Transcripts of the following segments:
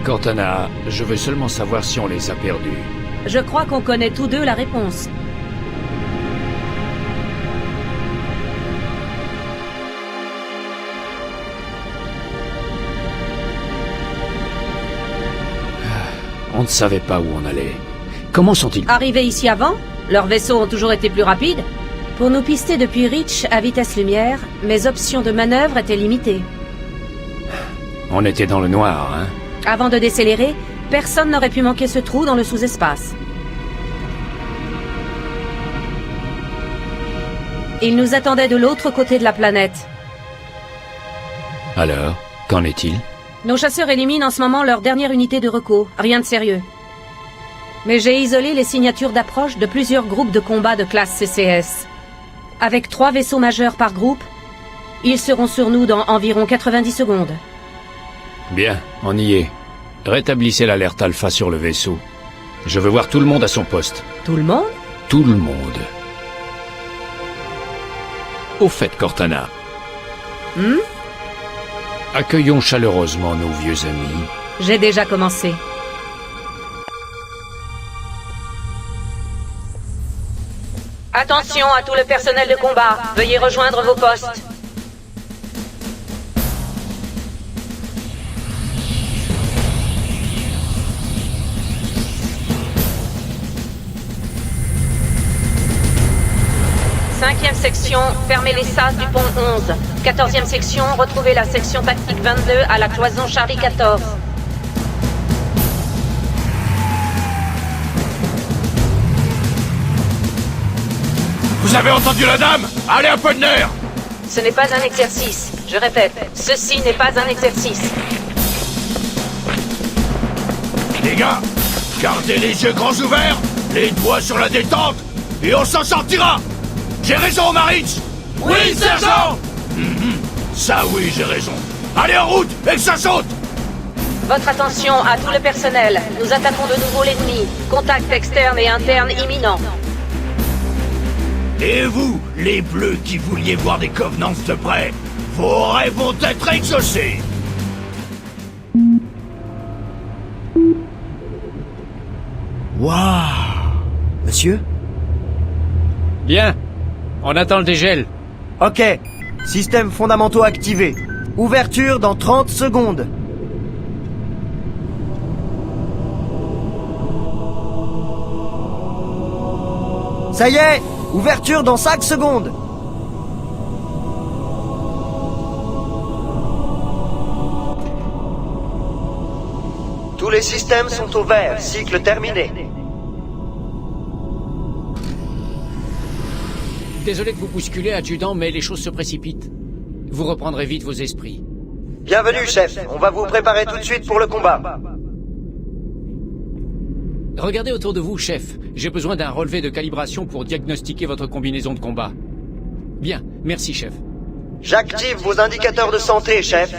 Cortana, je veux seulement savoir si on les a perdus. Je crois qu'on connaît tous deux la réponse. On ne savait pas où on allait. Comment sont-ils? Arrivés ici avant, leurs vaisseaux ont toujours été plus rapides. Pour nous pister depuis Reach à vitesse lumière, mes options de manœuvre étaient limitées. On était dans le noir, hein? Avant de décélérer, personne n'aurait pu manquer ce trou dans le sous-espace. Ils nous attendaient de l'autre côté de la planète. Alors, qu'en est-il? Nos chasseurs éliminent en ce moment leur dernière unité de recours. Rien de sérieux. Mais j'ai isolé les signatures d'approche de plusieurs groupes de combat de classe CCS. Avec 3 vaisseaux majeurs par groupe, ils seront sur nous dans environ 90 secondes. Bien, on y est. Rétablissez l'alerte alpha sur le vaisseau. Je veux voir tout le monde à son poste. Tout le monde? Tout le monde. Au fait, Cortana. Accueillons chaleureusement nos vieux amis. J'ai déjà commencé. Attention à tout le personnel de combat. Veuillez rejoindre vos postes. Cinquième section, fermez les sas du pont 11. 14e section, retrouvez la section tactique 22 à la cloison Charlie 14. Vous avez entendu la dame? Allez, un peu de nerf! Ce n'est pas un exercice. Je répète, ceci n'est pas un exercice. Les gars, gardez les yeux grands ouverts, les doigts sur la détente, et on s'en sortira! J'ai raison, Maritz? Oui, sergent! Ça oui, j'ai raison. Allez, en route, et que ça saute! Votre attention à tout le personnel. Nous attaquons de nouveau l'ennemi. Contact externe et interne imminent. Et vous, les bleus qui vouliez voir des Covenants de près, vos rêves vont être exaucés! Waouh! Monsieur? Bien. On attend le dégel. Ok. Systèmes fondamentaux activés. Ouverture dans 30 secondes. Ça y est! Ouverture dans 5 secondes. Tous les systèmes sont au vert. Cycle terminé. Désolé de vous bousculer, adjudant, mais les choses se précipitent. Vous reprendrez vite vos esprits. Bienvenue, chef. On va vous préparer tout de suite pour le combat. Regardez autour de vous, chef. J'ai besoin d'un relevé de calibration pour diagnostiquer votre combinaison de combat. Bien, merci, chef. J'active vos indicateurs de santé, chef.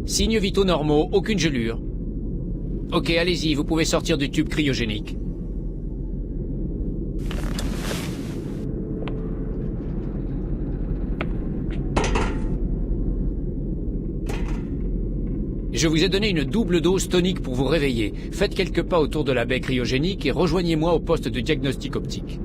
Signes vitaux normaux, aucune gelure. Ok, allez-y, vous pouvez sortir du tube cryogénique. Je vous ai donné une double dose tonique pour vous réveiller. Faites quelques pas autour de la baie cryogénique et rejoignez-moi au poste de diagnostic optique.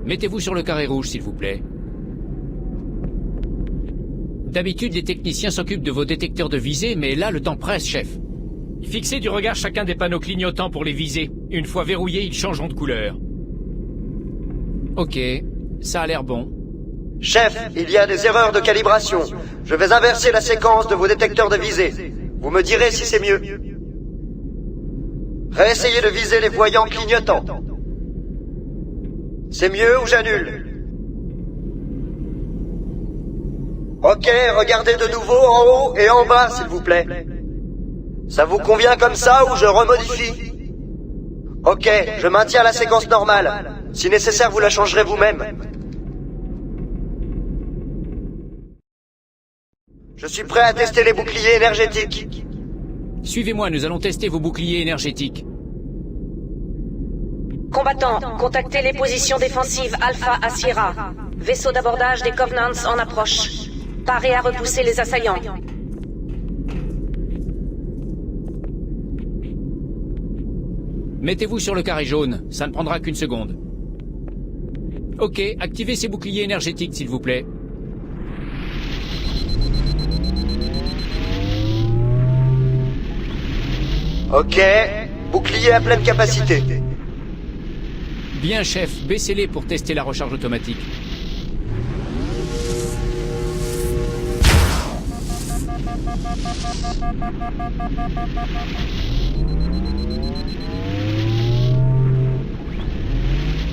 Mettez-vous sur le carré rouge, s'il vous plaît. D'habitude, les techniciens s'occupent de vos détecteurs de visée, mais là, le temps presse, chef. Fixez du regard chacun des panneaux clignotants pour les viser. Une fois verrouillés, ils changeront de couleur. Ok, ça a l'air bon. Chef, il y a des erreurs de calibration. Je vais inverser la séquence de vos détecteurs de visée. Vous me direz si c'est mieux. Réessayez de viser les voyants clignotants. C'est mieux ou j'annule? Ok, regardez de nouveau en haut et en bas, s'il vous plaît. Ça vous convient comme ça ou je remodifie? Ok, je maintiens la séquence normale. Si nécessaire, vous la changerez vous-même. Je suis prêt à tester les boucliers énergétiques. Suivez-moi, nous allons tester vos boucliers énergétiques. Combattants, contactez les positions défensives Alpha à Sierra. Vaisseau d'abordage des Covenants en approche. Parez à repousser les assaillants. Mettez-vous sur le carré jaune, ça ne prendra qu'une seconde. Ok, activez ces boucliers énergétiques, s'il vous plaît. Ok, bouclier à pleine capacité. Bien, chef, baissez-les pour tester la recharge automatique.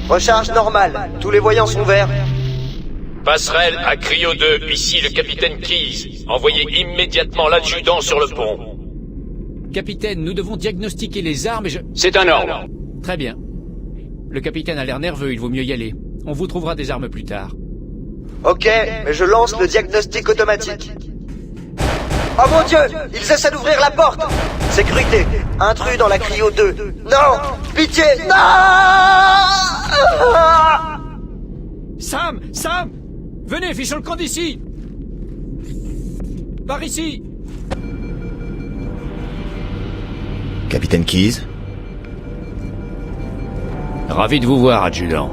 Recharge normale. Tous les voyants sont verts. Passerelle à Cryo 2, ici le capitaine Keyes. Envoyez immédiatement l'adjudant sur le pont. Capitaine, nous devons diagnostiquer les armes et je... C'est un ordre. Très bien. Le capitaine a l'air nerveux, il vaut mieux y aller. On vous trouvera des armes plus tard. Ok, mais je lance le diagnostic automatique. Oh mon Dieu, ils essaient d'ouvrir la porte. Sécurité, intrus dans la Cryo 2. Non, pitié, non. Sam! Venez, fichons le camp d'ici! Par ici! Capitaine Keyes? Ravi de vous voir, adjudant.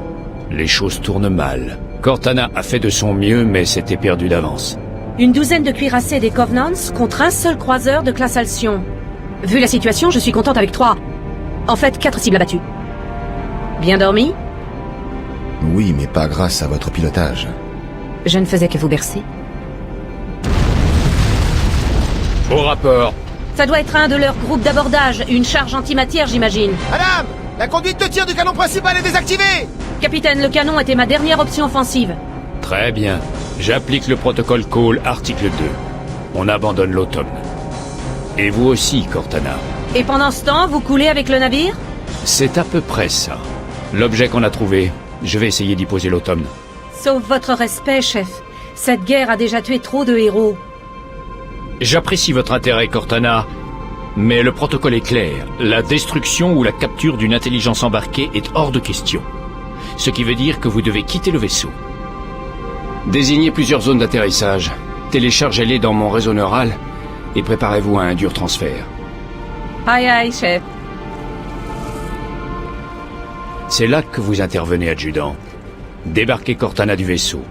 Les choses tournent mal. Cortana a fait de son mieux, mais c'était perdu d'avance. Une douzaine de cuirassés des Covenants contre un seul croiseur de classe Alcyon. Vu la situation, je suis contente avec 3. En fait, 4 cibles abattues. Bien dormi? Oui, mais pas grâce à votre pilotage. Je ne faisais que vous bercer. Au rapport. Ça doit être un de leurs groupes d'abordage, une charge antimatière, j'imagine. Madame, la conduite de tir du canon principal est désactivée. Capitaine, le canon était ma dernière option offensive. Très bien. J'applique le protocole Call, article 2. On abandonne l'automne. Et vous aussi, Cortana. Et pendant ce temps, vous coulez avec le navire? C'est à peu près ça. L'objet qu'on a trouvé, je vais essayer d'y poser l'automne. Sauf votre respect, chef. Cette guerre a déjà tué trop de héros. J'apprécie votre intérêt, Cortana, mais le protocole est clair. La destruction ou la capture d'une intelligence embarquée est hors de question. Ce qui veut dire que vous devez quitter le vaisseau. Désignez plusieurs zones d'atterrissage. Téléchargez-les dans mon réseau neural et préparez-vous à un dur transfert. Aïe aïe, chef. C'est là que vous intervenez, adjudant. Débarquez Cortana du vaisseau.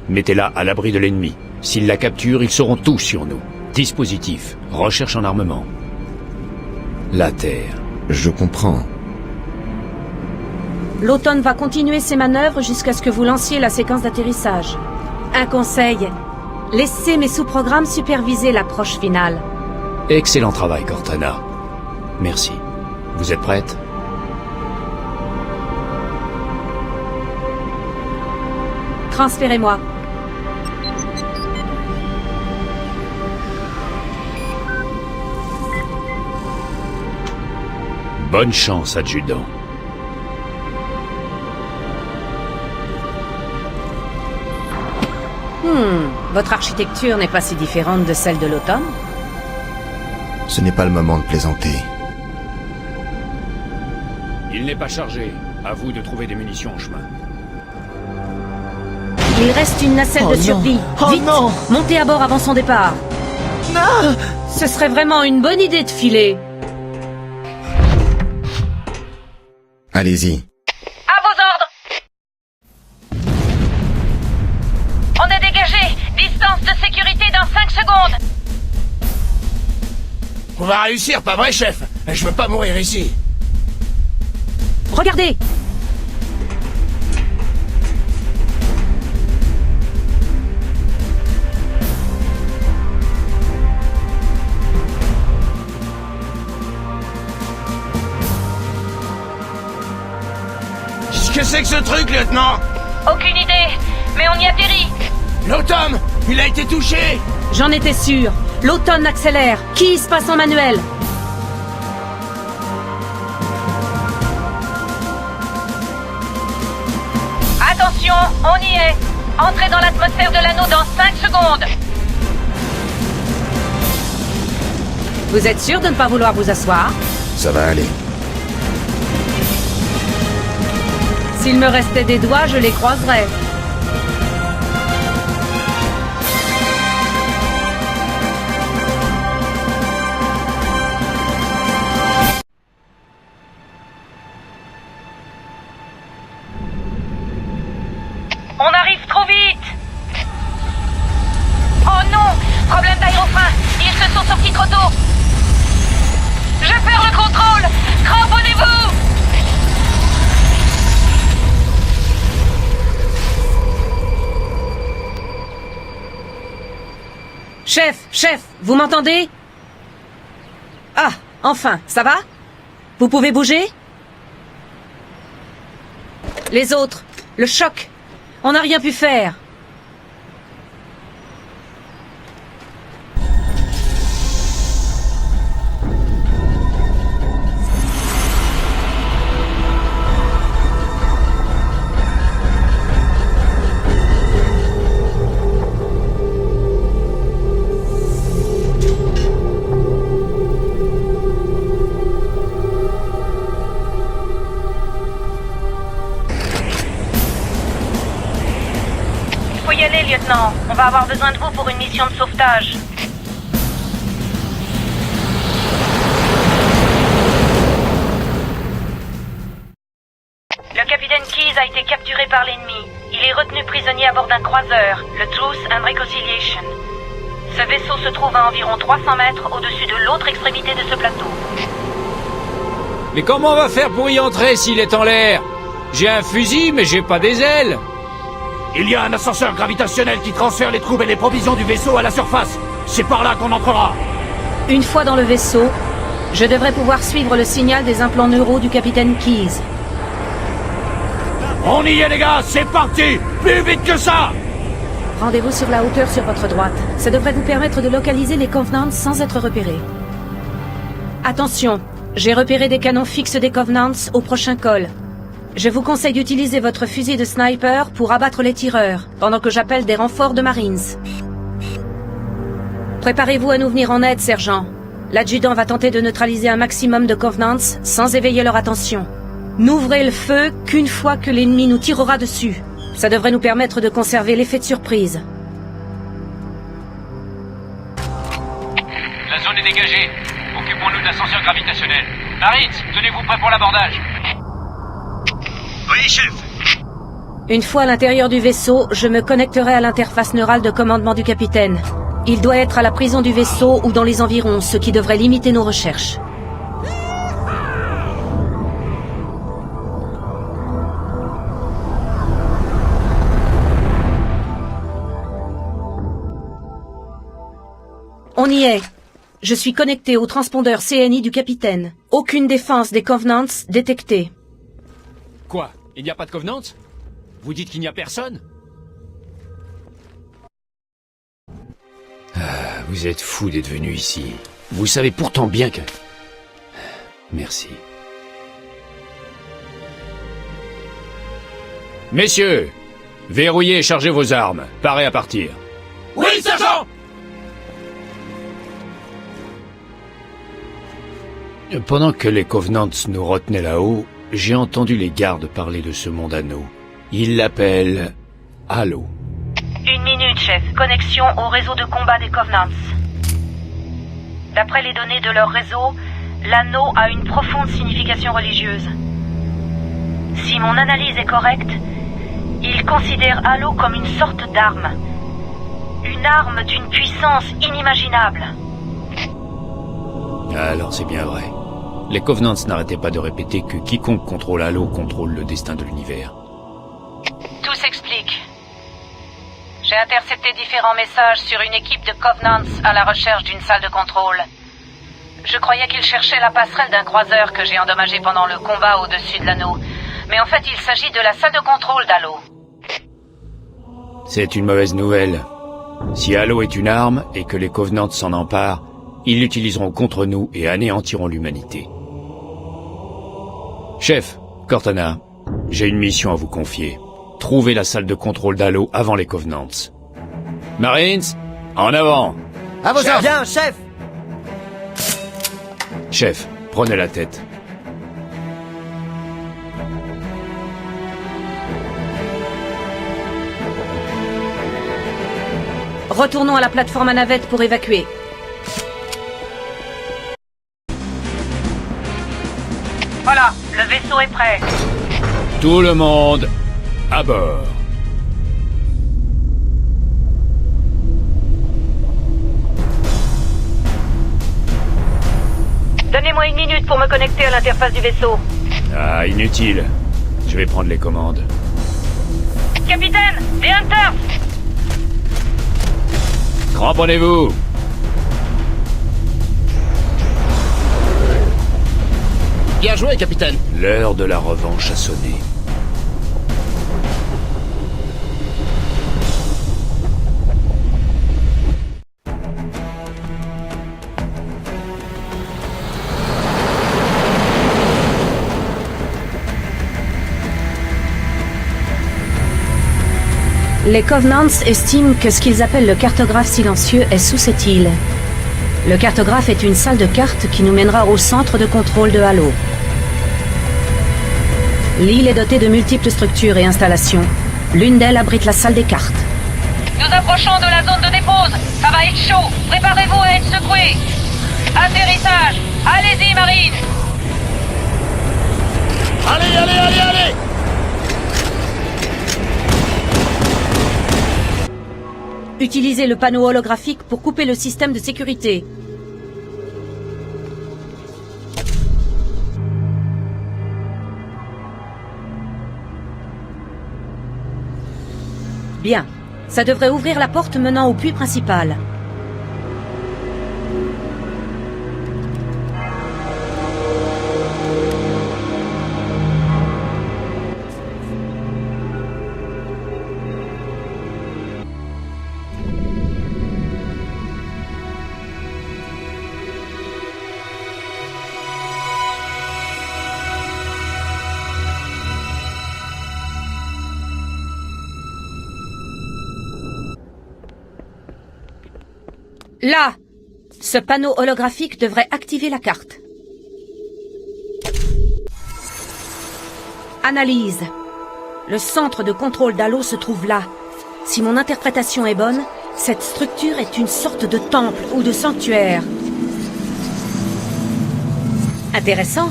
Mettez-la à l'abri de l'ennemi. S'ils la capturent, ils sauront tout sur nous. Dispositif, recherche en armement. La Terre. Je comprends. L'automne va continuer ses manœuvres jusqu'à ce que vous lanciez la séquence d'atterrissage. Un conseil. Laissez mes sous-programmes superviser l'approche finale. Excellent travail, Cortana. Merci. Vous êtes prête? Transférez-moi. Bonne chance, adjudant. Votre architecture n'est pas si différente de celle de l'automne. Ce n'est pas le moment de plaisanter. Il n'est pas chargé. À vous de trouver des munitions en chemin. Il reste une nacelle de survie. Vite, montez à bord avant son départ. Non. Ce serait vraiment une bonne idée de filer. Allez-y. À vos ordres. On est dégagé. Distance de sécurité dans 5 secondes. On va réussir, pas vrai, chef? Je veux pas mourir ici. Regardez. Qu'est-ce que c'est que ce truc, lieutenant? Aucune idée, mais on y atterrit. L'automne, il a été touché. J'en étais sûr. L'automne accélère. Qui se passe en manuel? Attention, on y est. Entrez dans l'atmosphère de l'anneau dans 5 secondes. Vous êtes sûr de ne pas vouloir vous asseoir? Ça va aller. S'il me restait des doigts, je les croiserais. On arrive trop vite! Oh non! Problème d'aérofrein! Ils se sont sortis trop tôt! Je perds le contrôle! Cramponnez-vous! Chef, vous m'entendez? Ah, enfin, ça va? Vous pouvez bouger? Les autres, le choc. On n'a rien pu faire. Faut y aller, lieutenant. On va avoir besoin de vous pour une mission de sauvetage. Le capitaine Keyes a été capturé par l'ennemi. Il est retenu prisonnier à bord d'un croiseur, le Truth and Reconciliation. Ce vaisseau se trouve à environ 300 mètres au-dessus de l'autre extrémité de ce plateau. Mais comment on va faire pour y entrer s'il est en l'air? J'ai un fusil, mais j'ai pas des ailes. Il y a un ascenseur gravitationnel qui transfère les troupes et les provisions du vaisseau à la surface. C'est par là qu'on entrera. Une fois dans le vaisseau, je devrais pouvoir suivre le signal des implants neuraux du capitaine Keyes. On y est, les gars, c'est parti! Plus vite que ça! Rendez-vous sur la hauteur sur votre droite. Ça devrait vous permettre de localiser les Covenants sans être repéré. Attention, j'ai repéré des canons fixes des Covenants au prochain col. Je vous conseille d'utiliser votre fusil de sniper pour abattre les tireurs, pendant que j'appelle des renforts de Marines. Préparez-vous à nous venir en aide, sergent. L'adjudant va tenter de neutraliser un maximum de Covenants sans éveiller leur attention. N'ouvrez le feu qu'une fois que l'ennemi nous tirera dessus. Ça devrait nous permettre de conserver l'effet de surprise. La zone est dégagée. Occupons-nous de l'ascenseur gravitationnel. Marines, tenez-vous prêts pour l'abordage. Oui, chef. Une fois à l'intérieur du vaisseau, je me connecterai à l'interface neurale de commandement du capitaine. Il doit être à la prison du vaisseau ou dans les environs, ce qui devrait limiter nos recherches. On y est. Je suis connecté au transpondeur CNI du capitaine. Aucune défense des Covenants détectée. Quoi? Il n'y a pas de Covenants? Vous dites qu'il n'y a personne? Vous êtes fou d'être venu ici. Vous savez pourtant bien que... Merci. Messieurs, verrouillez et chargez vos armes. Parez à partir. Oui, sergent! Pendant que les Covenants nous retenaient là-haut, j'ai entendu les gardes parler de ce monde anneau. Ils l'appellent Halo. 1 minute, chef. Connexion au réseau de combat des Covenants. D'après les données de leur réseau, l'anneau a une profonde signification religieuse. Si mon analyse est correcte, ils considèrent Halo comme une sorte d'arme. Une arme d'une puissance inimaginable. Alors c'est bien vrai. Les Covenants n'arrêtaient pas de répéter que quiconque contrôle Halo contrôle le destin de l'univers. Tout s'explique. J'ai intercepté différents messages sur une équipe de Covenants à la recherche d'une salle de contrôle. Je croyais qu'ils cherchaient la passerelle d'un croiseur que j'ai endommagé pendant le combat au-dessus de l'anneau. Mais en fait, il s'agit de la salle de contrôle d'Halo. C'est une mauvaise nouvelle. Si Halo est une arme et que les Covenants s'en emparent, ils l'utiliseront contre nous et anéantiront l'humanité. Chef, Cortana, j'ai une mission à vous confier. Trouvez la salle de contrôle d'Halo avant les Covenants. Marines, en avant! À vos ordres. Bien, chef! Chef, prenez la tête. Retournons à la plateforme à navette pour évacuer. Voilà, le vaisseau est prêt. Tout le monde, à bord. Donnez-moi une minute pour me connecter à l'interface du vaisseau. Ah, inutile. Je vais prendre les commandes. Capitaine, des Hunters! Cramponnez-vous! Bien joué, capitaine. L'heure de la revanche a sonné. Les Covenants estiment que ce qu'ils appellent le cartographe silencieux est sous cette île. Le cartographe est une salle de cartes qui nous mènera au centre de contrôle de Halo. L'île est dotée de multiples structures et installations. L'une d'elles abrite la salle des cartes. Nous approchons de la zone de dépose. Ça va être chaud. Préparez-vous à être secoués. Atterrissage. Allez-y, Marine. Allez, allez, allez, allez! Utilisez le panneau holographique pour couper le système de sécurité. Bien. Ça devrait ouvrir la porte menant au puits principal. Là! Ce panneau holographique devrait activer la carte. Analyse. Le centre de contrôle d'Halo se trouve là. Si mon interprétation est bonne, cette structure est une sorte de temple ou de sanctuaire. Intéressant.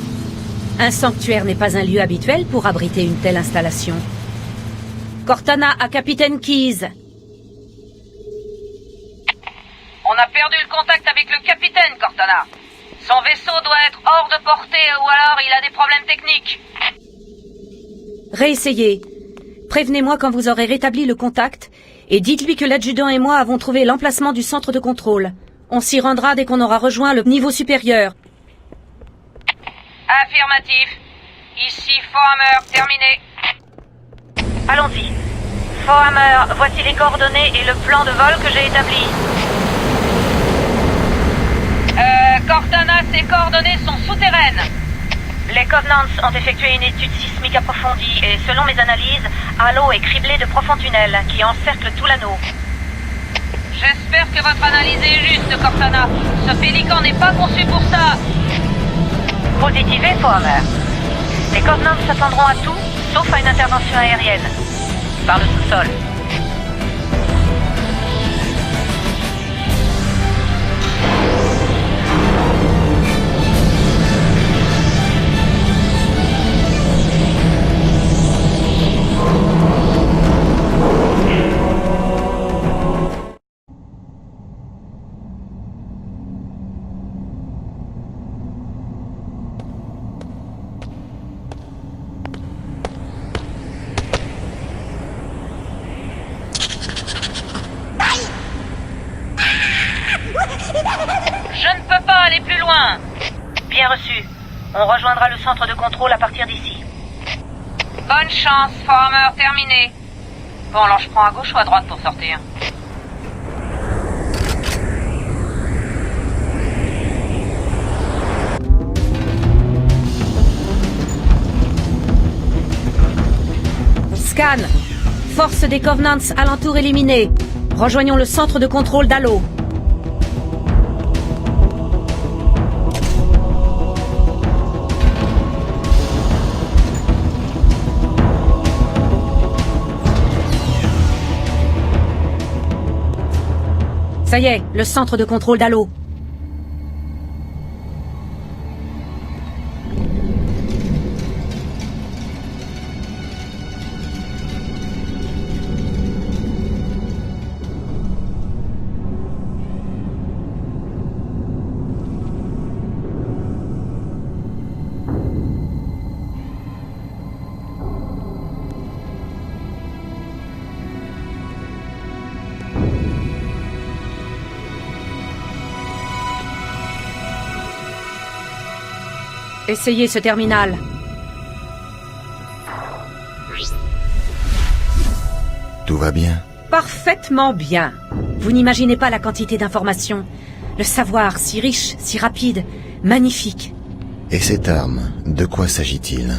Un sanctuaire n'est pas un lieu habituel pour abriter une telle installation. Cortana à Capitaine Keyes. On a perdu le contact avec le capitaine, Cortana. Son vaisseau doit être hors de portée ou alors il a des problèmes techniques. Réessayez. Prévenez-moi quand vous aurez rétabli le contact et dites-lui que l'adjudant et moi avons trouvé l'emplacement du centre de contrôle. On s'y rendra dès qu'on aura rejoint le niveau supérieur. Affirmatif. Ici Fohammer, terminé. Allons-y. Fohammer, voici les coordonnées et le plan de vol que j'ai établi. Cortana, ces coordonnées sont souterraines. Les Covenants ont effectué une étude sismique approfondie et selon mes analyses, Halo est criblé de profonds tunnels qui encerclent tout l'anneau. J'espère que votre analyse est juste, Cortana. Ce pélican n'est pas conçu pour ça. Positivé, Fohammer. Les Covenants s'attendront à tout, sauf à une intervention aérienne. Par le sous-sol. Je ne peux pas aller plus loin. Bien reçu. On rejoindra le centre de contrôle à partir d'ici. Bonne chance, Fohammer, terminé. Bon, alors je prends à gauche ou à droite pour sortir? Scan. Force des Covenants alentour éliminée. Rejoignons le centre de contrôle d'Halo. Ça y est, le centre de contrôle d'Halo. Essayez ce terminal. Tout va bien? Parfaitement bien. Vous n'imaginez pas la quantité d'informations. Le savoir, si riche, si rapide, magnifique. Et cette arme, de quoi s'agit-il?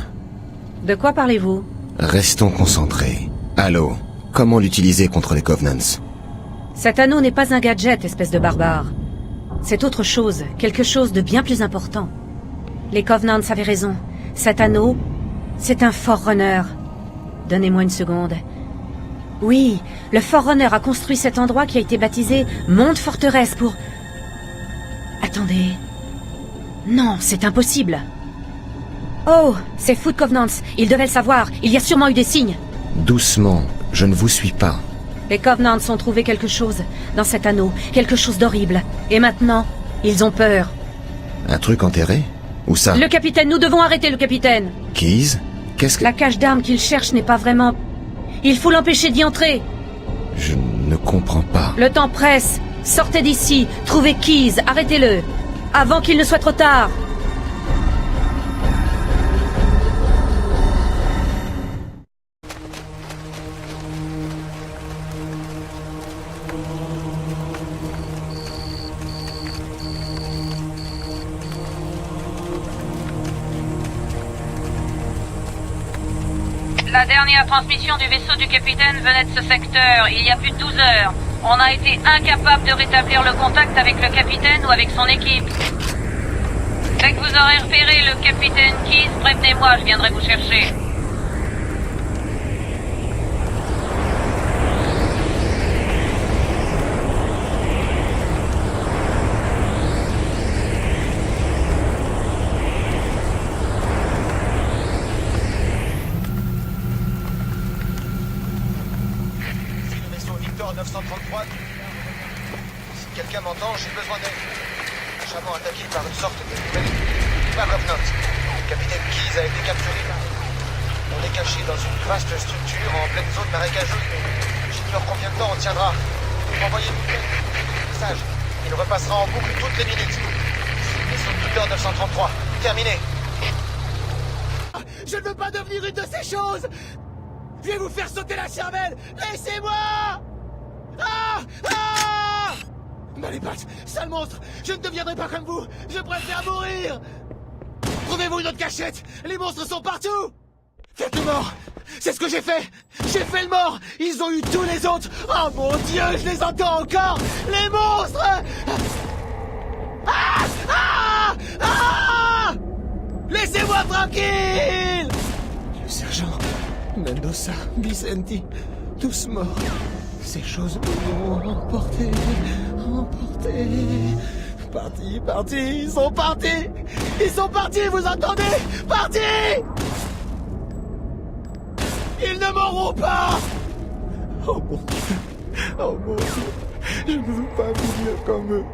De quoi parlez-vous? Restons concentrés. Halo, comment l'utiliser contre les Covenants? Cet anneau n'est pas un gadget, espèce de barbare. C'est autre chose, quelque chose de bien plus important. Les Covenants avaient raison. Cet anneau, c'est un Forerunner. Donnez-moi une seconde. Oui, le Forerunner a construit cet endroit qui a été baptisé Monde Forteresse pour... Attendez... Non, c'est impossible. Oh, c'est Foot Covenants. Ils devaient le savoir. Il y a sûrement eu des signes. Doucement, je ne vous suis pas. Les Covenants ont trouvé quelque chose dans cet anneau. Quelque chose d'horrible. Et maintenant, ils ont peur. Un truc enterré? Où ça? Le capitaine, nous devons arrêter le capitaine. Keys? Qu'est-ce que... La cache d'armes qu'il cherche n'est pas vraiment... Il faut l'empêcher d'y entrer. Je ne comprends pas. Le temps presse. Sortez d'ici. Trouvez Keys. Arrêtez-le. Avant qu'il ne soit trop tard. La dernière transmission du vaisseau du capitaine venait de ce secteur, il y a plus de 12 heures. On a été incapable de rétablir le contact avec le capitaine ou avec son équipe. Dès que vous aurez repéré le capitaine Keys, prévenez-moi, je viendrai vous chercher. Victor 933. Si quelqu'un m'entend, j'ai besoin d'aide. Méchamment attaqué par une sorte de nouvelle Covenant. Le capitaine Keys a été capturé. On est caché dans une vaste structure en pleine zone marécageuse. J'ignore combien de temps on tiendra. Envoyez-nous un message. Il repassera en boucle toutes les minutes. Vaisseau Victor 933. Terminé. Je ne veux pas devenir une de ces choses. Je vais vous faire sauter la cervelle. Laissez-moi. Ah! Ah! M'allez battre, sale monstre. Je ne deviendrai pas comme vous. Je préfère mourir. Trouvez-vous une autre cachette. Les monstres sont partout. Faites le mort. C'est ce que j'ai fait. J'ai fait le mort. Ils ont eu tous les autres. Oh mon Dieu, je les entends encore. Les monstres. Ah! Ah! Ah! Laissez-moi tranquille. Le sergent Mendoza, Vicenti, tous morts. Ces choses m'ont emporté. Partis, ils sont partis. Ils sont partis, vous entendez? Partis. Ils ne mourront pas. Oh mon Dieu, je ne veux pas vivre comme eux.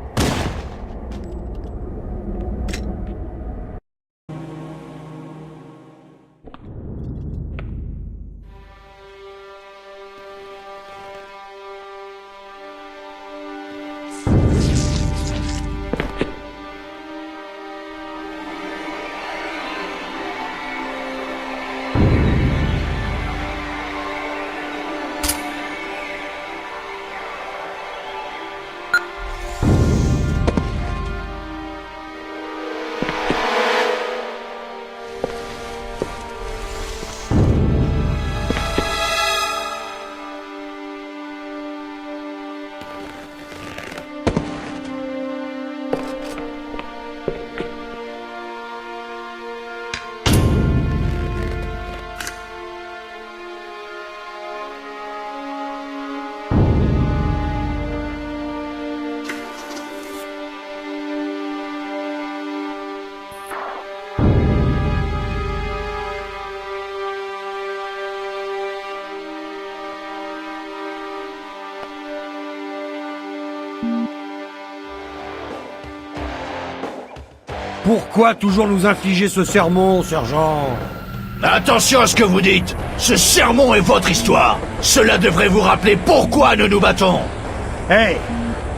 Pourquoi toujours nous infliger ce sermon, sergent? Attention à ce que vous dites. Ce sermon est votre histoire. Cela devrait vous rappeler pourquoi nous nous battons. Hey,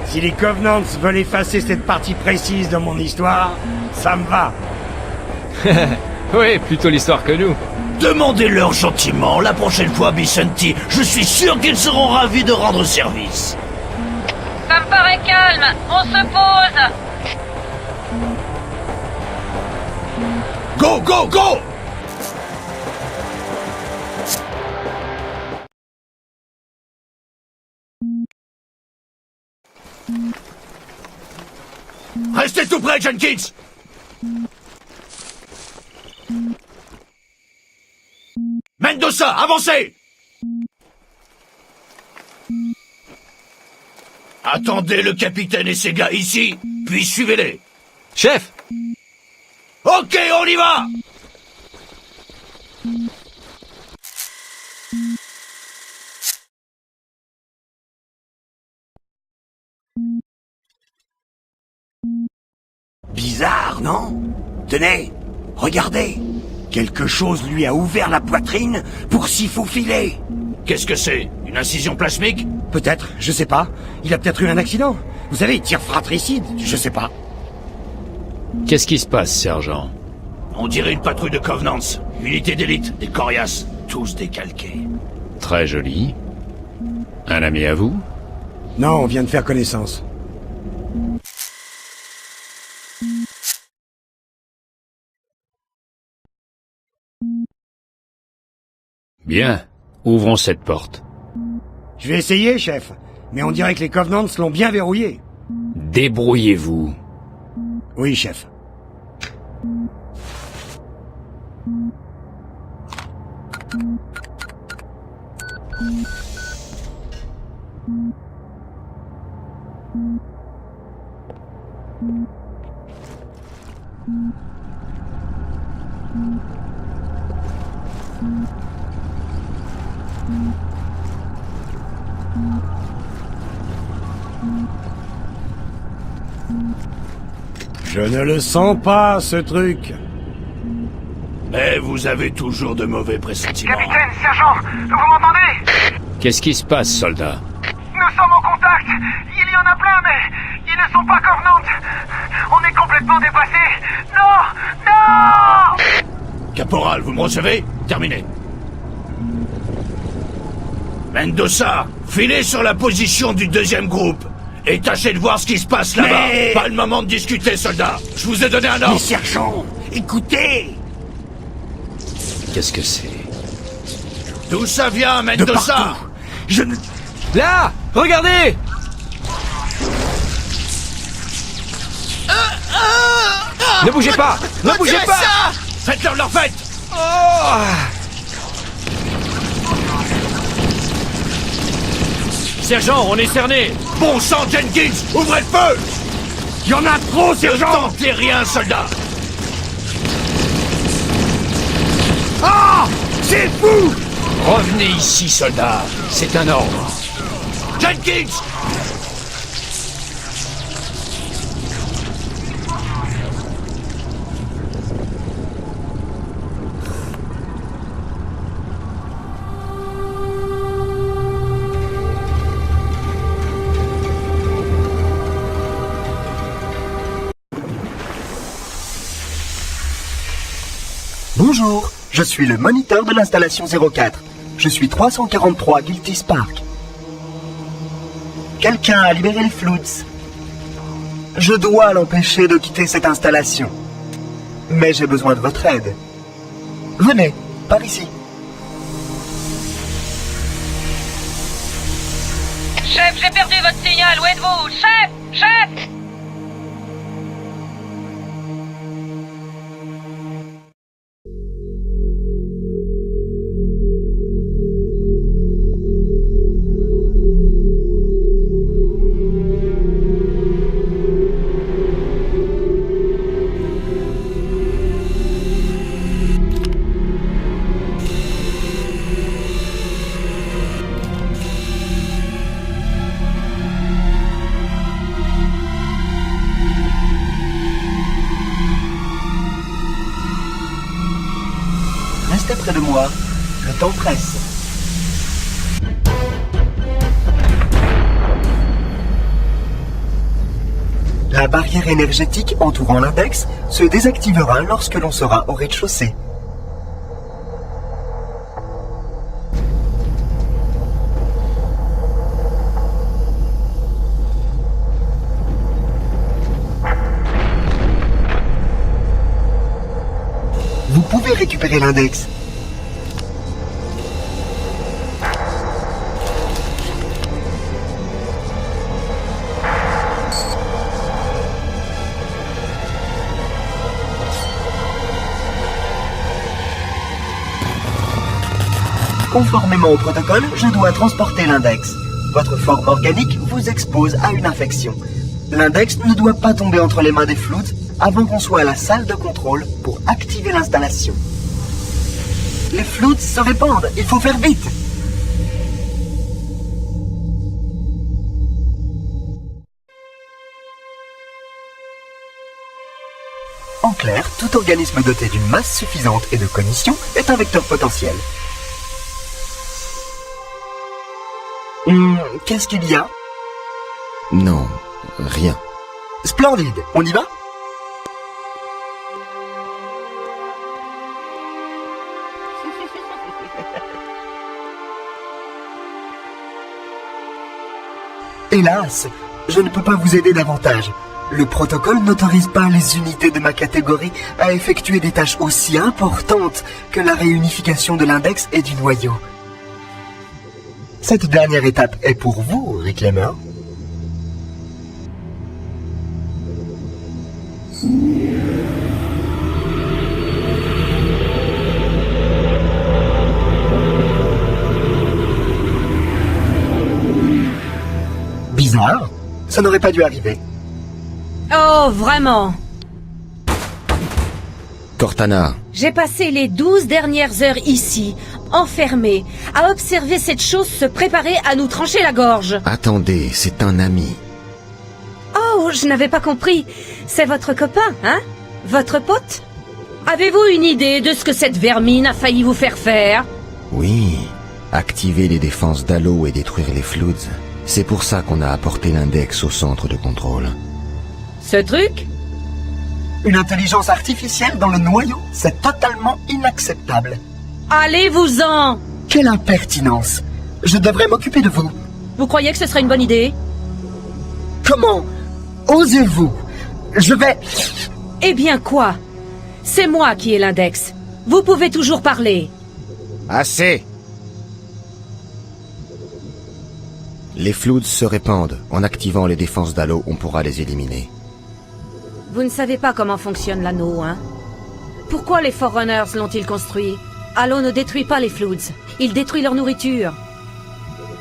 si les Covenants veulent effacer cette partie précise de mon histoire, ça me va. Oui, plutôt l'histoire que nous. Demandez-leur gentiment la prochaine fois, Bisanti. Je suis sûr qu'ils seront ravis de rendre service. Ça me paraît calme. On se pose. Go, go, go! Restez tout près, Jenkins! Mendoza, avancez! Attendez le capitaine et ses gars ici, puis suivez-les. Chef! Ok, on y va! Bizarre, non? Tenez, regardez. Quelque chose lui a ouvert la poitrine pour s'y faufiler. Qu'est-ce que c'est? Une incision plasmique? Peut-être, je sais pas. Il a peut-être eu un accident. Vous savez, il tire fratricide, je sais pas. Qu'est-ce qui se passe, sergent? On dirait une patrouille de Covenants. Unité d'élite, des coriaces, tous décalqués. Très joli. Un ami à vous? Non, on vient de faire connaissance. Bien. Ouvrons cette porte. Je vais essayer, chef. Mais on dirait que les Covenants l'ont bien verrouillé. Débrouillez-vous. Oui, chef. Je ne le sens pas, ce truc. Mais vous avez toujours de mauvais pressentiments. Capitaine, sergent, vous m'entendez? Qu'est-ce qui se passe, soldat? Nous sommes en contact. Il y en a plein, mais ils ne sont pas Covenants. On est complètement dépassés. Non! Non! Caporal, vous me recevez? Terminé. Mendoza, filez sur la position du deuxième groupe. Et tâchez de voir ce qui se passe là-bas. Mais- Pas le moment de discuter, soldat. Je vous ai donné un Mais ordre. sergent, écoutez. Qu'est-ce que c'est? D'où ça vient, De Mendoza? partout. Je ne... Là! Regardez! Ne bougez pas! Ne bougez pas! Faites-leur leur fête! Sergent, on est cerné! Bon sang, Jenkins! Ouvrez le feu! Il y en a trop, Ne sergent. tentez rien, soldat! Ah! C'est fou! Revenez ici, soldat. C'est un ordre. Jenkins! Bonjour, je suis le moniteur de l'installation 04. Je suis 343 Guilty Spark. Quelqu'un a libéré les Floods. Je dois l'empêcher de quitter cette installation. Mais j'ai besoin de votre aide. Venez, par ici. Chef, j'ai perdu votre signal. Où êtes-vous? Chef! Chef! près de moi. Le temps presse. La barrière énergétique entourant l'index se désactivera lorsque l'on sera au rez-de-chaussée. Vous pouvez récupérer l'index. Conformément au protocole, je dois transporter l'index. Votre forme organique vous expose à une infection. L'index ne doit pas tomber entre les mains des Floods avant qu'on soit à la salle de contrôle pour activer l'installation. Les Floods se répandent, il faut faire vite. En clair, tout organisme doté d'une masse suffisante et de cognition est un vecteur potentiel. Qu'est-ce qu'il y a? Non, rien. Splendide, on y va? Hélas, je ne peux pas vous aider davantage. Le protocole n'autorise pas les unités de ma catégorie à effectuer des tâches aussi importantes que la réunification de l'index et du noyau. Cette dernière étape est pour vous, Reclaimer. Bizarre, ça n'aurait pas dû arriver. Oh, vraiment? Cortana, J'ai passé les 12 dernières heures ici, enfermée, à observer cette chose se préparer à nous trancher la gorge. attendez, c'est un ami. Oh, je n'avais pas compris. C'est votre copain, hein? Votre pote? Avez-vous une idée de ce que cette vermine a failli vous faire faire? Oui, activer les défenses d'Halo et détruire les Floods. C'est pour ça qu'on a apporté l'index au centre de contrôle. Ce truc? Une intelligence artificielle dans le noyau, c'est totalement inacceptable. Allez-vous-en! Quelle impertinence! Je devrais m'occuper de vous. Vous croyez que ce serait une bonne idée? Comment osez-vous? Je vais... Eh bien quoi? C'est moi qui ai l'index. Vous pouvez toujours parler. Assez! Les Floods se répandent. En activant les défenses d'Halo, on pourra les éliminer. Vous ne savez pas comment fonctionne l'anneau, hein? Pourquoi les Forerunners l'ont-ils construit? Halo ne détruit pas les Floods. Il détruit leur nourriture.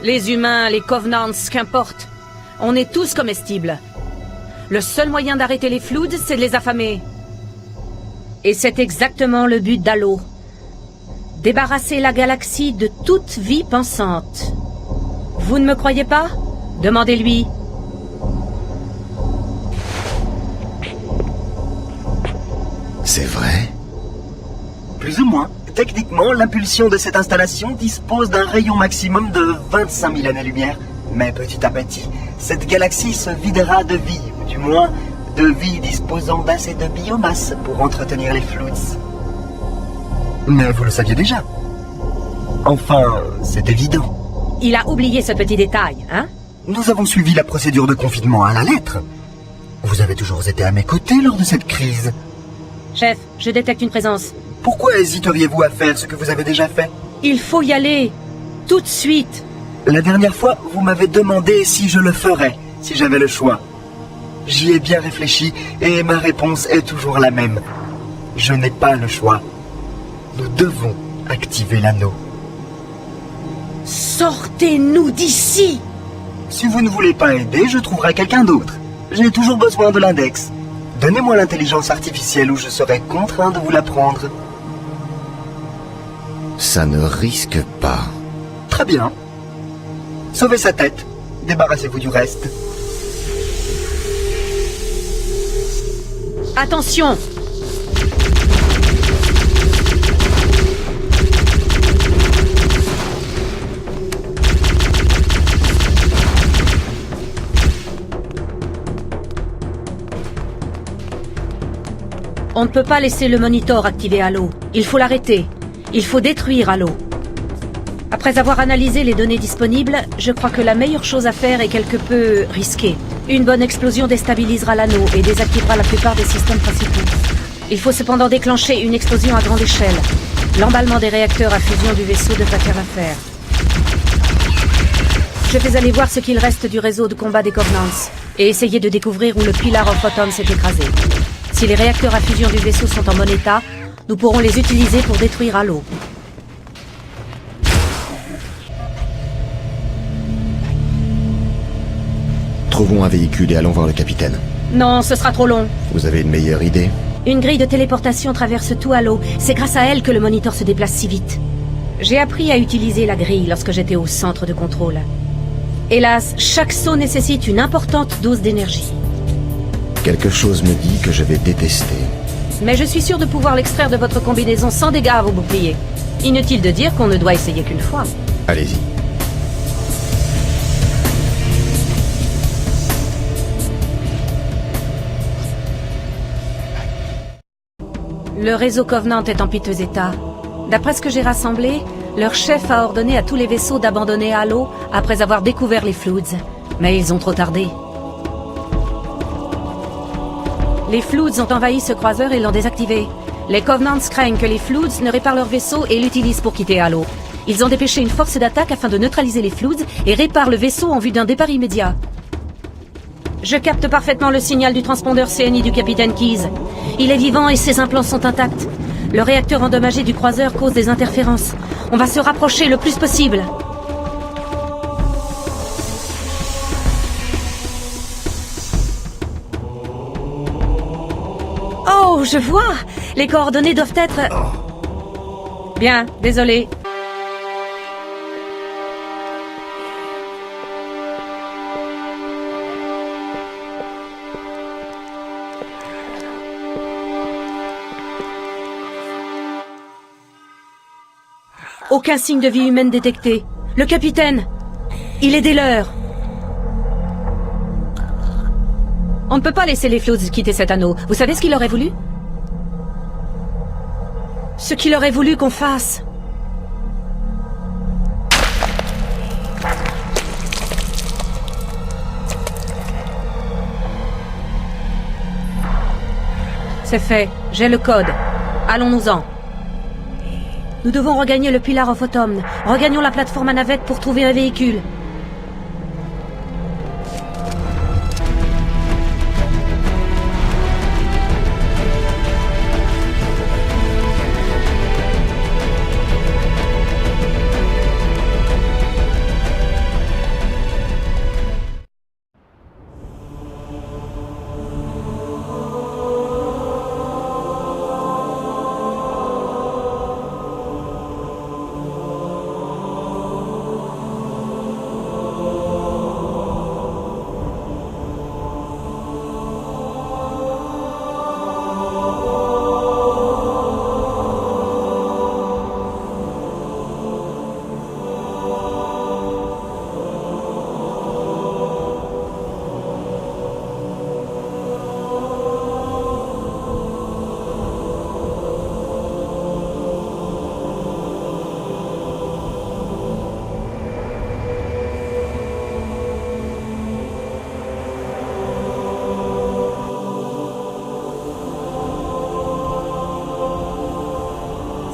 Les humains, les Covenants, qu'importe. On est tous comestibles. Le seul moyen d'arrêter les Floods, c'est de les affamer. Et c'est exactement le but d'Halo. Débarrasser la galaxie de toute vie pensante. Vous ne me croyez pas? Demandez-lui. C'est vrai? Plus ou moins. Techniquement, l'impulsion de cette installation dispose d'un rayon maximum de 25 000 années-lumière. Mais petit à petit, cette galaxie se videra de vie, ou du moins de vie disposant d'assez de biomasse pour entretenir les Floods. Mais vous le saviez déjà. Enfin, c'est évident. Il a oublié ce petit détail, hein? Nous avons suivi la procédure de confinement à la lettre. Vous avez toujours été à mes côtés lors de cette crise. Chef, je détecte une présence. Pourquoi hésiteriez-vous à faire ce que vous avez déjà fait? Il faut y aller. Tout de suite. La dernière fois, vous m'avez demandé si je le ferais, si j'avais le choix. J'y ai bien réfléchi et ma réponse est toujours la même. Je n'ai pas le choix. Nous devons activer l'anneau. Sortez-nous d'ici! Si vous ne voulez pas aider, je trouverai quelqu'un d'autre. J'ai toujours besoin de l'index. Donnez-moi l'intelligence artificielle ou je serai contraint de vous la prendre. Ça ne risque pas. Très bien. Sauvez sa tête. Débarrassez-vous du reste. Attention! On ne peut pas laisser le Monitor activer Halo. Il faut l'arrêter. Il faut détruire Halo. Après avoir analysé les données disponibles, je crois que la meilleure chose à faire est quelque peu risquée. Une bonne explosion déstabilisera l'anneau et désactivera la plupart des systèmes principaux. Il faut cependant déclencher une explosion à grande échelle. L'emballement des réacteurs à fusion du vaisseau devrait faire l'affaire. Je vais aller voir ce qu'il reste du réseau de combat des Covenants et essayer de découvrir où le Pillar of Autumn s'est écrasé. Si les réacteurs à fusion du vaisseau sont en bon état, nous pourrons les utiliser pour détruire Halo. Trouvons un véhicule et allons voir le capitaine. Non, ce sera trop long. Vous avez une meilleure idée? Une grille de téléportation traverse tout Halo. C'est grâce à elle que le Monitor se déplace si vite. J'ai appris à utiliser la grille lorsque j'étais au centre de contrôle. Hélas, chaque saut nécessite une importante dose d'énergie. Quelque chose me dit que je vais détester. Mais je suis sûr de pouvoir l'extraire de votre combinaison sans dégâts à vos boucliers. Inutile de dire qu'on ne doit essayer qu'une fois. Allez-y. Le réseau Covenant est en piteux état. D'après ce que j'ai rassemblé, leur chef a ordonné à tous les vaisseaux d'abandonner Halo après avoir découvert les Floods. Mais ils ont trop tardé. Les Floods ont envahi ce croiseur et l'ont désactivé. Les Covenants craignent que les Floods ne réparent leur vaisseau et l'utilisent pour quitter Halo. Ils ont dépêché une force d'attaque afin de neutraliser les Floods et réparent le vaisseau en vue d'un départ immédiat. Je capte parfaitement le signal du transpondeur CNI du capitaine Keyes. Il est vivant et ses implants sont intacts. Le réacteur endommagé du croiseur cause des interférences. On va se rapprocher le plus possible. Oh, je vois! Les coordonnées doivent être... Bien, désolé. Aucun signe de vie humaine détecté. Le capitaine, il est des leurs. On ne peut pas laisser les Floods quitter cet anneau. Vous savez ce qu'il aurait voulu? Ce qu'il aurait voulu qu'on fasse. C'est fait. J'ai le code. Allons-nous-en. Nous devons regagner le Pillar of Autumn. Regagnons la plateforme à navette pour trouver un véhicule.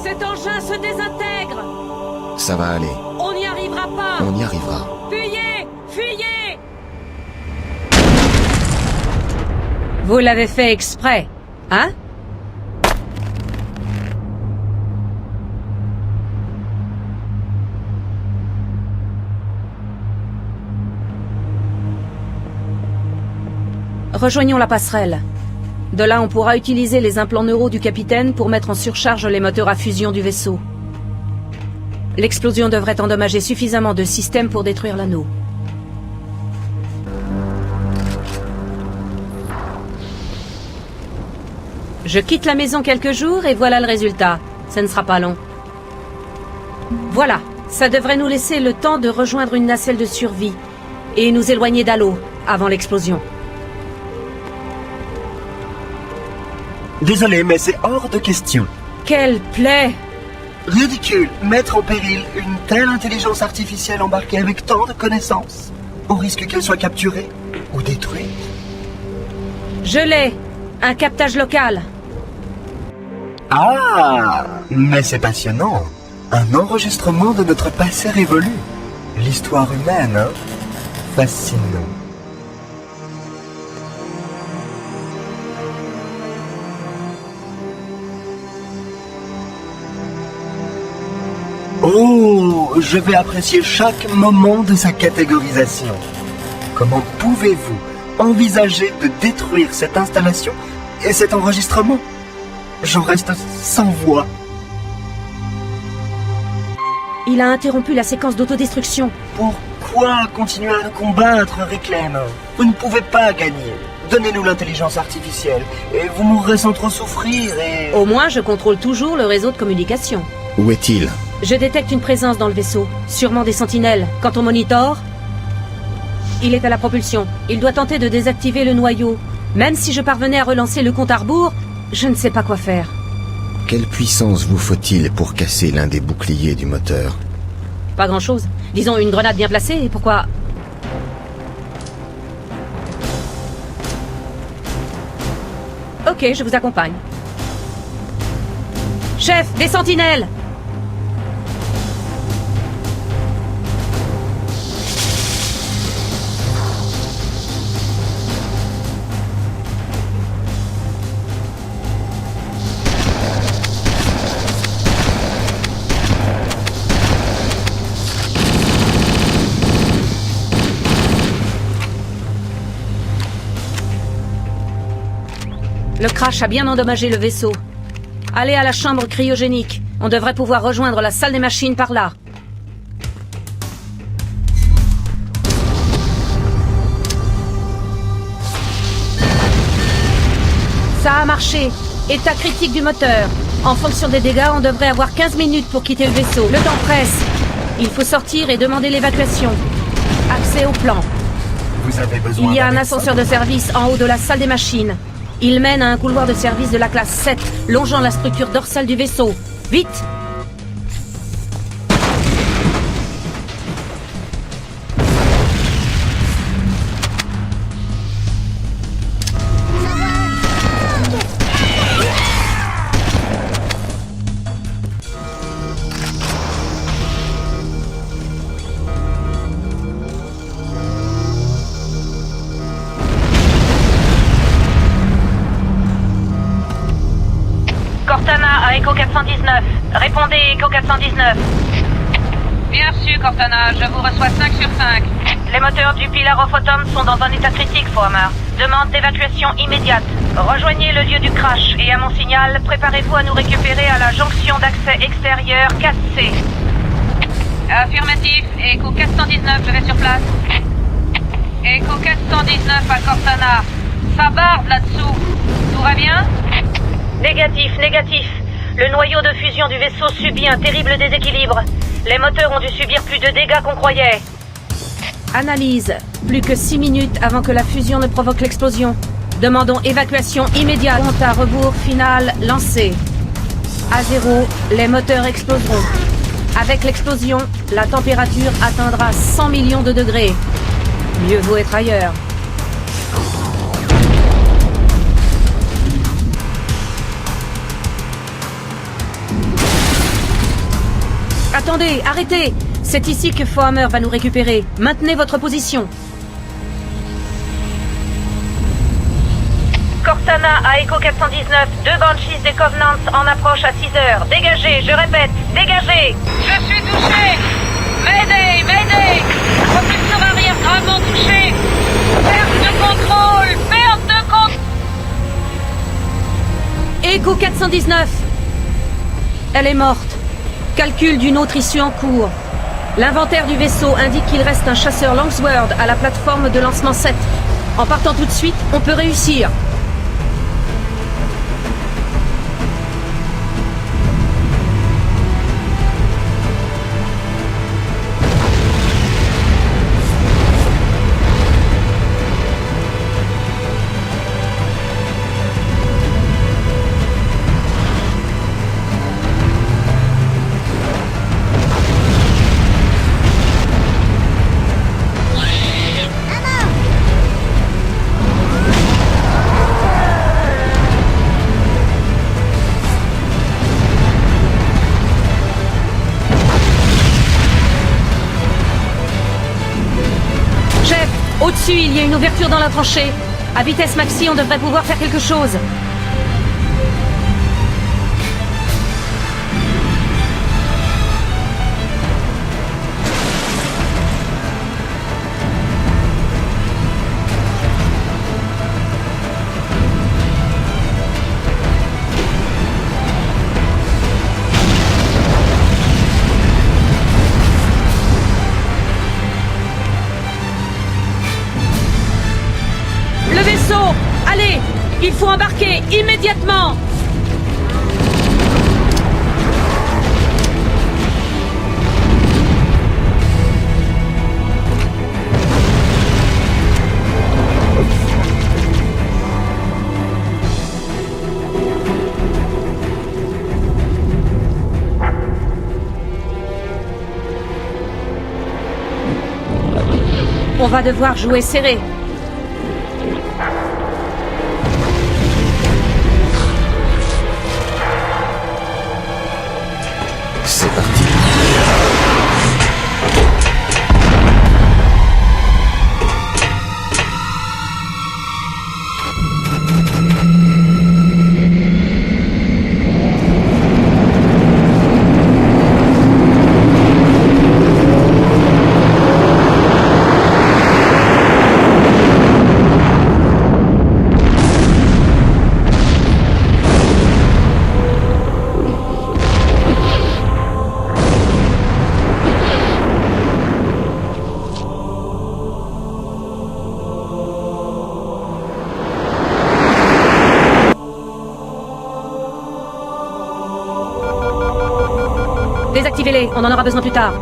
Cet engin se désintègre! Ça va aller. On n'y arrivera pas! On y arrivera. Fuyez! Fuyez! Vous l'avez fait exprès, hein? Rejoignons la passerelle. De là, on pourra utiliser les implants neuraux du capitaine pour mettre en surcharge les moteurs à fusion du vaisseau. L'explosion devrait endommager suffisamment de systèmes pour détruire l'anneau. Je quitte la maison quelques jours et voilà le résultat. Ça ne sera pas long. Voilà, ça devrait nous laisser le temps de rejoindre une nacelle de survie et nous éloigner d'Halo avant l'explosion. Désolé, mais c'est hors de question. Quelle plaie! Ridicule, mettre en péril une telle intelligence artificielle embarquée avec tant de connaissances, au risque qu'elle soit capturée ou détruite. Je l'ai! Un captage local. Ah, mais c'est passionnant. Un enregistrement de notre passé révolu. L'histoire humaine, hein? Fascinant. Oh, je vais apprécier chaque moment de sa catégorisation. Comment pouvez-vous envisager de détruire cette installation et cet enregistrement? J'en reste sans voix. Il a interrompu la séquence d'autodestruction. Pourquoi continuer à combattre, Reclaim? Vous ne pouvez pas gagner. Donnez-nous l'intelligence artificielle et vous mourrez sans trop souffrir et... Au moins, je contrôle toujours le réseau de communication. Où est-il? Je détecte une présence dans le vaisseau. Sûrement des sentinelles. Quant au monitor, il est à la propulsion. Il doit tenter de désactiver le noyau. Même si je parvenais à relancer le compte à rebours, je ne sais pas quoi faire. Quelle puissance vous faut-il pour casser l'un des boucliers du moteur? Pas grand-chose. Disons une grenade bien placée, et pourquoi... Ok, je vous accompagne. Chef, des sentinelles! Le crash a bien endommagé le vaisseau. Allez à la chambre cryogénique. On devrait pouvoir rejoindre la salle des machines par là. Ça a marché. État critique du moteur. En fonction des dégâts, on devrait avoir 15 minutes pour quitter le vaisseau. Le temps presse. Il faut sortir et demander l'évacuation. Accès au plan. Vous avez besoin Il y a un d'un ascenseur de service en haut de la salle des machines. Il mène à un couloir de service de la classe 7, longeant la structure dorsale du vaisseau. Vite! Cortana à Echo 419. Répondez, Echo 419. Bien reçu, Cortana. Je vous reçois 5 sur 5. Les moteurs du Pilarophoton sont dans un état critique, Foamer. Demande d'évacuation immédiate. Rejoignez le lieu du crash et à mon signal, préparez-vous à nous récupérer à la jonction d'accès extérieur 4C. Affirmatif. Echo 419, je vais sur place. Echo 419 à Cortana. Ça barbe là-dessous. Tout va bien? Négatif, négatif. Le noyau de fusion du vaisseau subit un terrible déséquilibre. Les moteurs ont dû subir plus de dégâts qu'on croyait. Analyse. Plus que 6 minutes avant que la fusion ne provoque l'explosion. Demandons évacuation immédiate. Compte à rebours final lancé. À 0, les moteurs exploseront. Avec l'explosion, la température atteindra 100 millions de degrés. Mieux vaut être ailleurs. Attendez, arrêtez! C'est ici que Foamer va nous récupérer. Maintenez votre position. Cortana à Echo 419, 2 Banshees des Covenants en approche à 6 heures. Dégagez, je répète, dégagez! Je suis touché! Mayday, Mayday! Propulsion arrière gravement touchée! Perte de contrôle! Perte de contrôle! Echo 419! Elle est morte. Calcul d'une autre issue en cours. L'inventaire du vaisseau indique qu'il reste un chasseur Longsword à la plateforme de lancement 7. En partant tout de suite, on peut réussir. Au-dessus, il y a une ouverture dans la tranchée. À vitesse maxi, on devrait pouvoir faire quelque chose. Allez, il faut embarquer immédiatement. On va devoir jouer serré. C'est parti. Désactivez-les, on en aura besoin plus tard.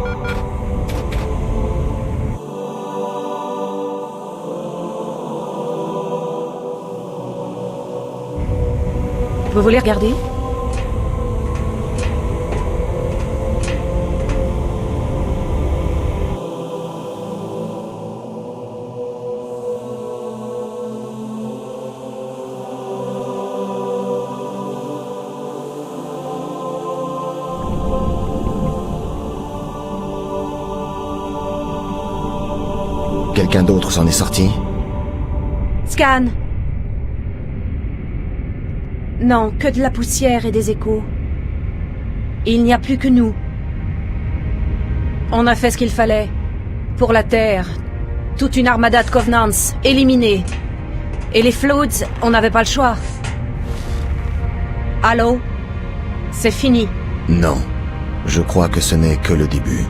Vous voulez regarder ? Quelqu'un d'autre s'en est sorti? Scan. Non, que de la poussière et des échos. Il n'y a plus que nous. On a fait ce qu'il fallait. Pour la Terre. Toute une armada de Covenants, éliminée. Et les Floods, on n'avait pas le choix. Allô? C'est fini. Non. Je crois que ce n'est que le début.